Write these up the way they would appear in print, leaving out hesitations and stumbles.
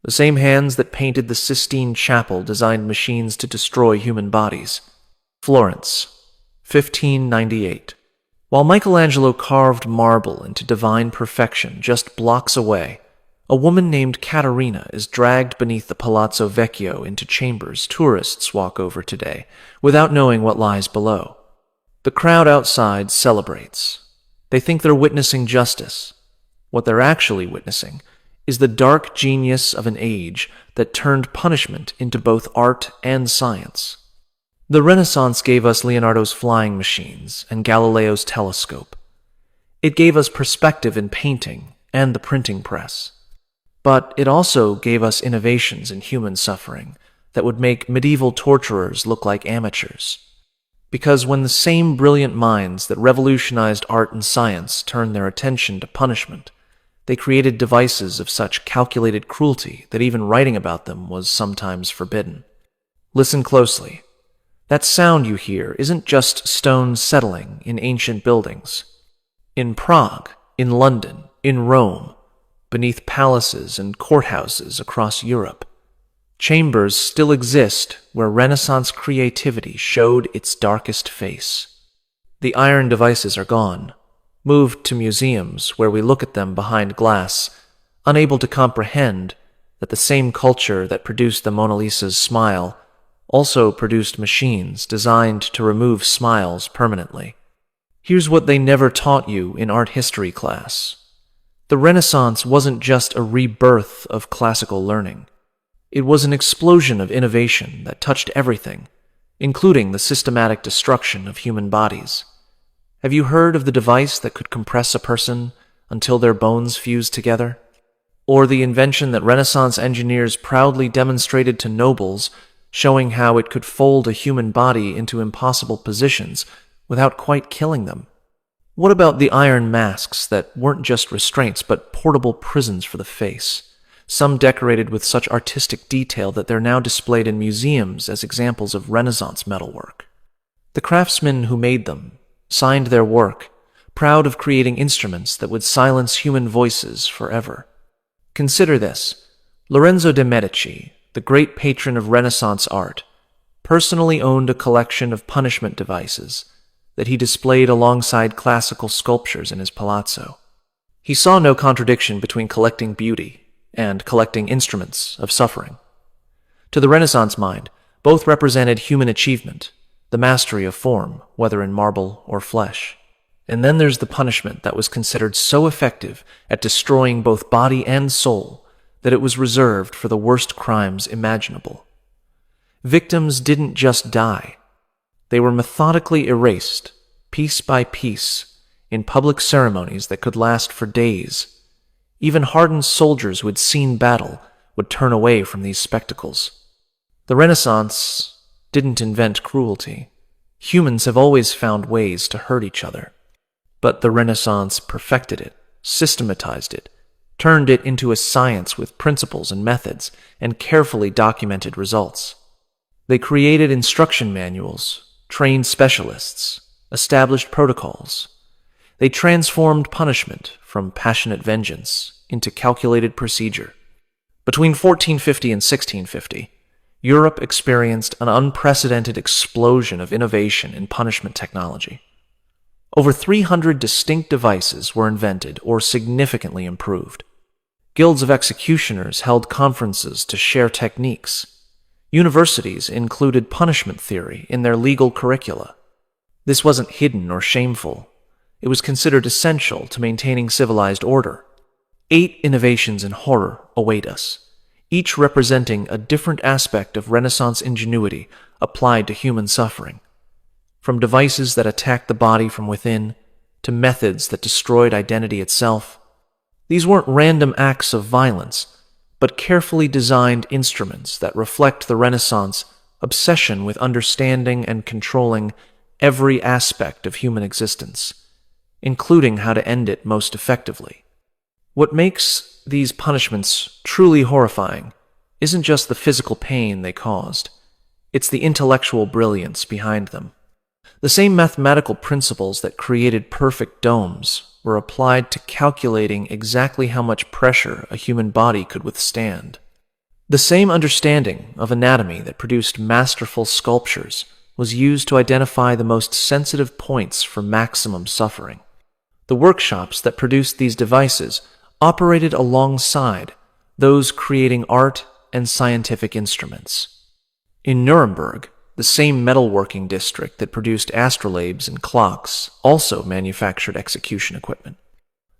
The same hands that painted the Sistine Chapel designed machines to destroy human bodies. Florence, 1598. While Michelangelo carved marble into divine perfection just blocks away, a woman named Caterina is dragged beneath the Palazzo Vecchio into chambers tourists walk over today, without knowing what lies below. The crowd outside celebrates. They think they're witnessing justice. What they're actually witnessing is the dark genius of an age that turned punishment into both art and science. The Renaissance gave us Leonardo's flying machines and Galileo's telescope. It gave us perspective in painting and the printing press. But it also gave us innovations in human suffering that would make medieval torturers look like amateurs. Because when the same brilliant minds that revolutionized art and science turned their attention to punishment, they created devices of such calculated cruelty that even writing about them was sometimes forbidden. Listen closely. That sound you hear isn't just stones settling in ancient buildings. In Prague, in London, in Rome, beneath palaces and courthouses across Europe, chambers still exist where Renaissance creativity showed its darkest face. The iron devices are gone, moved to museums where we look at them behind glass, unable to comprehend that the same culture that produced the Mona Lisa's smile also produced machines designed to remove smiles permanently. Here's what they never taught you in art history class. The Renaissance wasn't just a rebirth of classical learning. It was an explosion of innovation that touched everything, including the systematic destruction of human bodies. Have you heard of the device that could compress a person until their bones fused together? Or the invention that Renaissance engineers proudly demonstrated to nobles, showing how it could fold a human body into impossible positions without quite killing them? What about the iron masks that weren't just restraints but portable prisons for the face, some decorated with such artistic detail that they're now displayed in museums as examples of Renaissance metalwork? The craftsmen who made them signed their work, proud of creating instruments that would silence human voices forever. Consider this. Lorenzo de' Medici, the great patron of Renaissance art, personally owned a collection of punishment devices that he displayed alongside classical sculptures in his palazzo. He saw no contradiction between collecting beauty and collecting instruments of suffering. To the Renaissance mind, both represented human achievement, the mastery of form, whether in marble or flesh. And then there's the punishment that was considered so effective at destroying both body and soul that it was reserved for the worst crimes imaginable. Victims didn't just die. They were methodically erased, piece by piece, in public ceremonies that could last for days. Even hardened soldiers who had seen battle would turn away from these spectacles. The Renaissance didn't invent cruelty. Humans have always found ways to hurt each other. But the Renaissance perfected it, systematized it, turned it into a science with principles and methods, and carefully documented results. They created instruction manuals, trained specialists, established protocols. They transformed punishment from passionate vengeance into calculated procedure. Between 1450 and 1650, Europe experienced an unprecedented explosion of innovation in punishment technology. Over 300 distinct devices were invented or significantly improved. Guilds of executioners held conferences to share techniques. Universities included punishment theory in their legal curricula. This wasn't hidden or shameful. It was considered essential to maintaining civilized order. 8 innovations in horror await us, each representing a different aspect of Renaissance ingenuity applied to human suffering. From devices that attacked the body from within, to methods that destroyed identity itself. These weren't random acts of violence, but carefully designed instruments that reflect the Renaissance obsession with understanding and controlling every aspect of human existence, including how to end it most effectively. What makes these punishments truly horrifying isn't just the physical pain they caused, it's the intellectual brilliance behind them. The same mathematical principles that created perfect domes were applied to calculating exactly how much pressure a human body could withstand. The same understanding of anatomy that produced masterful sculptures was used to identify the most sensitive points for maximum suffering. The workshops that produced these devices operated alongside those creating art and scientific instruments. In Nuremberg, the same metalworking district that produced astrolabes and clocks also manufactured execution equipment.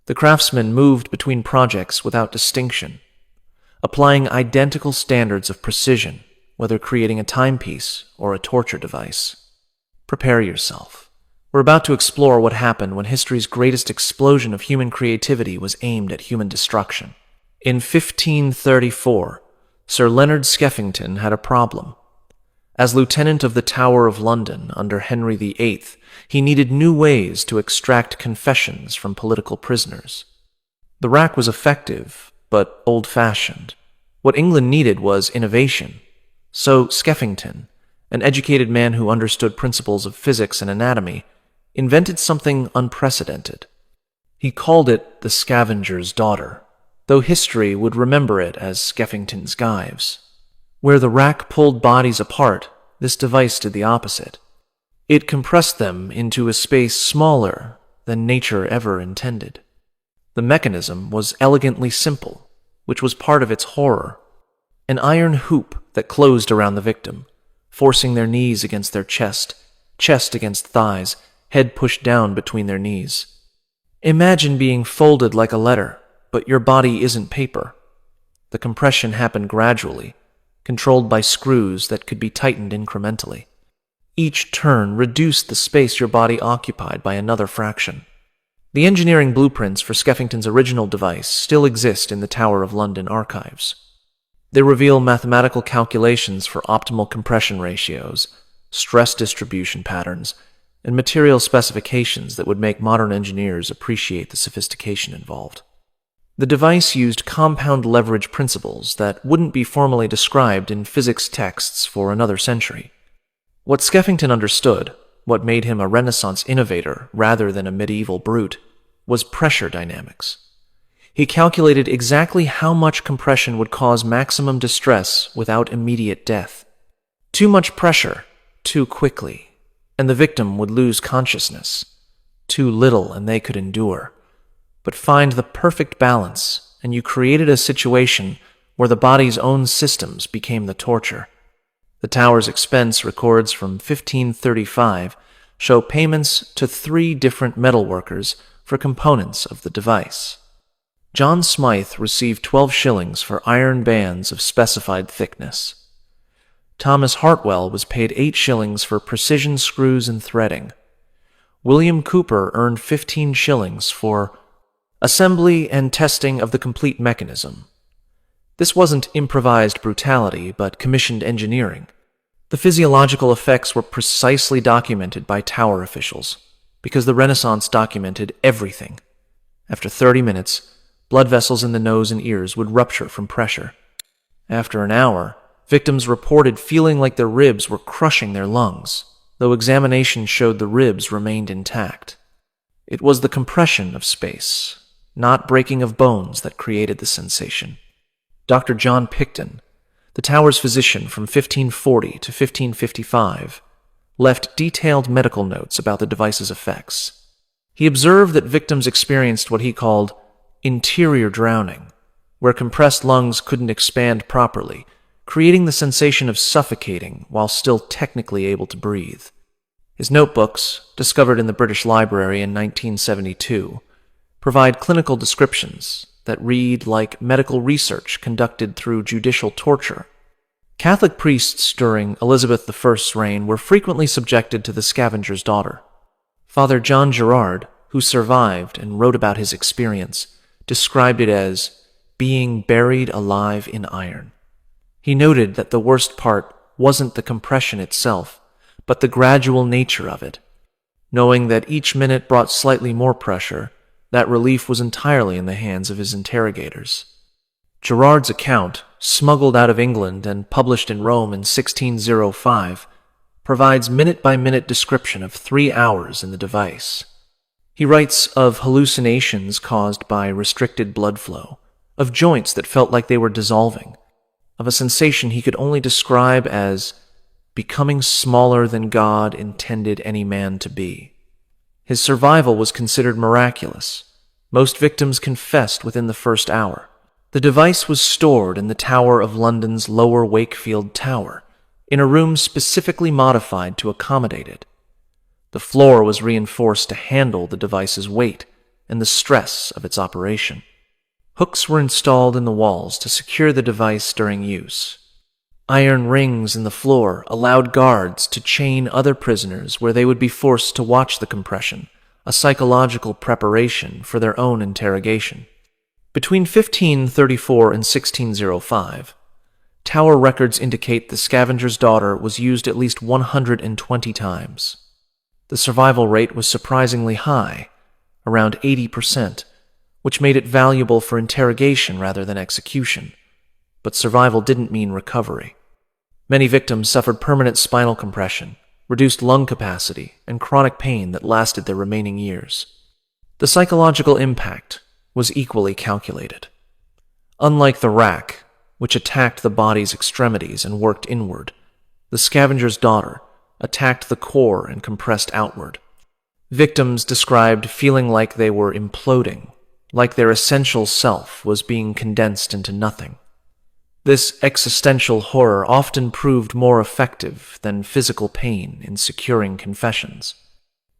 The craftsmen moved between projects without distinction, applying identical standards of precision, whether creating a timepiece or a torture device. Prepare yourself. We're about to explore what happened when history's greatest explosion of human creativity was aimed at human destruction. In 1534, Sir Leonard Skeffington had a problem. As Lieutenant of the Tower of London under Henry VIII, he needed new ways to extract confessions from political prisoners. The rack was effective, but old-fashioned. What England needed was innovation. So Skeffington, an educated man who understood principles of physics and anatomy, invented something unprecedented. He called it the scavenger's daughter, though history would remember it as Skeffington's gyves. Where the rack pulled bodies apart, this device did the opposite. It compressed them into a space smaller than nature ever intended. The mechanism was elegantly simple, which was part of its horror. An iron hoop that closed around the victim, forcing their knees against their chest against thighs, head pushed down between their knees. Imagine being folded like a letter, but your body isn't paper. The compression happened gradually, controlled by screws that could be tightened incrementally. Each turn reduced the space your body occupied by another fraction. The engineering blueprints for Skeffington's original device still exist in the Tower of London archives. They reveal mathematical calculations for optimal compression ratios, stress distribution patterns, and material specifications that would make modern engineers appreciate the sophistication involved. The device used compound leverage principles that wouldn't be formally described in physics texts for another century. What Skeffington understood, what made him a Renaissance innovator rather than a medieval brute, was pressure dynamics. He calculated exactly how much compression would cause maximum distress without immediate death. Too much pressure, too quickly, and the victim would lose consciousness. Too little, and they could endure. But find the perfect balance, and you created a situation where the body's own systems became the torture. The tower's expense records from 1535 show payments to 3 different metalworkers for components of the device. John Smythe received 12 shillings for iron bands of specified thickness. Thomas Hartwell was paid 8 shillings for precision screws and threading. William Cooper earned 15 shillings for assembly and testing of the complete mechanism. This wasn't improvised brutality, but commissioned engineering. The physiological effects were precisely documented by tower officials, because the Renaissance documented everything. After 30 minutes, blood vessels in the nose and ears would rupture from pressure. After an hour, victims reported feeling like their ribs were crushing their lungs, though examination showed the ribs remained intact. It was the compression of space, not breaking of bones, that created the sensation. Dr. John Picton, the tower's physician from 1540 to 1555, left detailed medical notes about the device's effects. He observed that victims experienced what he called interior drowning, where compressed lungs couldn't expand properly, creating the sensation of suffocating while still technically able to breathe. His notebooks, discovered in the British Library in 1972, provide clinical descriptions that read like medical research conducted through judicial torture. Catholic priests during Elizabeth I's reign were frequently subjected to the scavenger's daughter. Father John Gerard, who survived and wrote about his experience, described it as being buried alive in iron. He noted that the worst part wasn't the compression itself, but the gradual nature of it. Knowing that each minute brought slightly more pressure, that relief was entirely in the hands of his interrogators. Gerard's account, smuggled out of England and published in Rome in 1605, provides minute-by-minute description of 3 hours in the device. He writes of hallucinations caused by restricted blood flow, of joints that felt like they were dissolving, of a sensation he could only describe as becoming smaller than God intended any man to be. His survival was considered miraculous. Most victims confessed within the first hour. The device was stored in the tower of London's Lower Wakefield Tower, in a room specifically modified to accommodate it. The floor was reinforced to handle the device's weight and the stress of its operation. Hooks were installed in the walls to secure the device during use. Iron rings in the floor allowed guards to chain other prisoners where they would be forced to watch the compression, a psychological preparation for their own interrogation. Between 1534 and 1605, Tower records indicate the scavenger's daughter was used at least 120 times. The survival rate was surprisingly high, around 80%, which made it valuable for interrogation rather than execution. But survival didn't mean recovery. Many victims suffered permanent spinal compression, reduced lung capacity, and chronic pain that lasted their remaining years. The psychological impact was equally calculated. Unlike the rack, which attacked the body's extremities and worked inward, the scavenger's daughter attacked the core and compressed outward. Victims described feeling like they were imploding, like their essential self was being condensed into nothing. This existential horror often proved more effective than physical pain in securing confessions.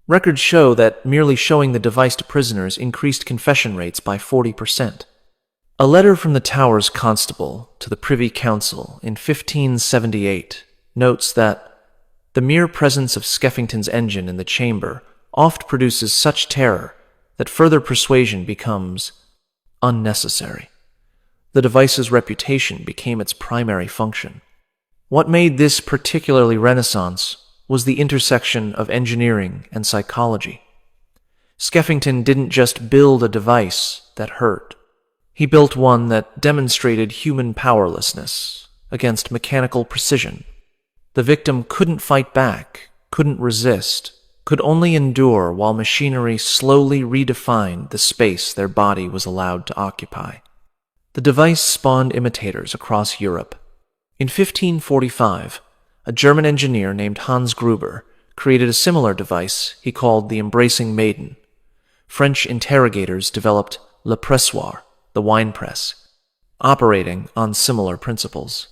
Records show that merely showing the device to prisoners increased confession rates by 40%. A letter from the Tower's constable to the Privy Council in 1578 notes that the mere presence of Skeffington's engine in the chamber oft produces such terror that further persuasion becomes unnecessary. The device's reputation became its primary function. What made this particularly Renaissance was the intersection of engineering and psychology. Skeffington didn't just build a device that hurt. He built one that demonstrated human powerlessness against mechanical precision. The victim couldn't fight back, couldn't resist, could only endure while machinery slowly redefined the space their body was allowed to occupy. The device spawned imitators across Europe. In 1545, a German engineer named Hans Gruber created a similar device he called the Embracing Maiden. French interrogators developed le pressoir, the wine press, operating on similar principles.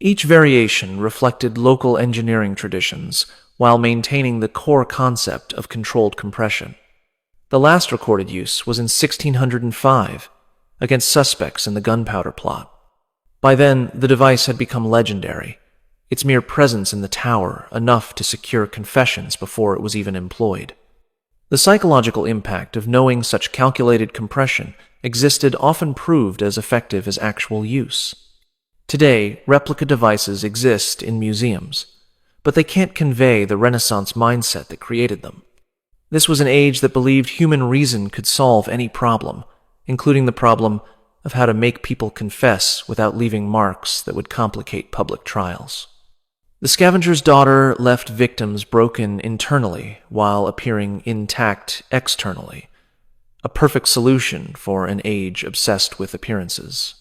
Each variation reflected local engineering traditions while maintaining the core concept of controlled compression. The last recorded use was in 1605 against suspects in the gunpowder plot. By then, the device had become legendary, its mere presence in the tower enough to secure confessions before it was even employed. The psychological impact of knowing such calculated compression existed often proved as effective as actual use. Today, replica devices exist in museums, but they can't convey the Renaissance mindset that created them. This was an age that believed human reason could solve any problem, including the problem of how to make people confess without leaving marks that would complicate public trials. The scavenger's daughter left victims broken internally while appearing intact externally, a perfect solution for an age obsessed with appearances.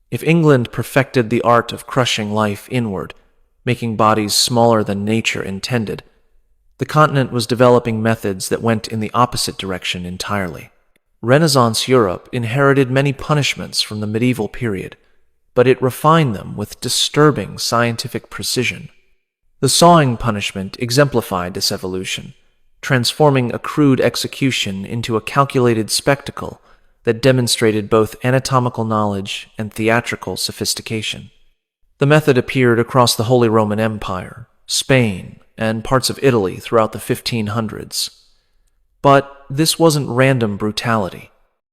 If England perfected the art of crushing life inward, making bodies smaller than nature intended, the continent was developing methods that went in the opposite direction entirely. Renaissance Europe inherited many punishments from the medieval period, but it refined them with disturbing scientific precision. The sawing punishment exemplified this evolution, transforming a crude execution into a calculated spectacle that demonstrated both anatomical knowledge and theatrical sophistication. The method appeared across the Holy Roman Empire, Spain, and parts of Italy throughout the 1500s. But this wasn't random brutality.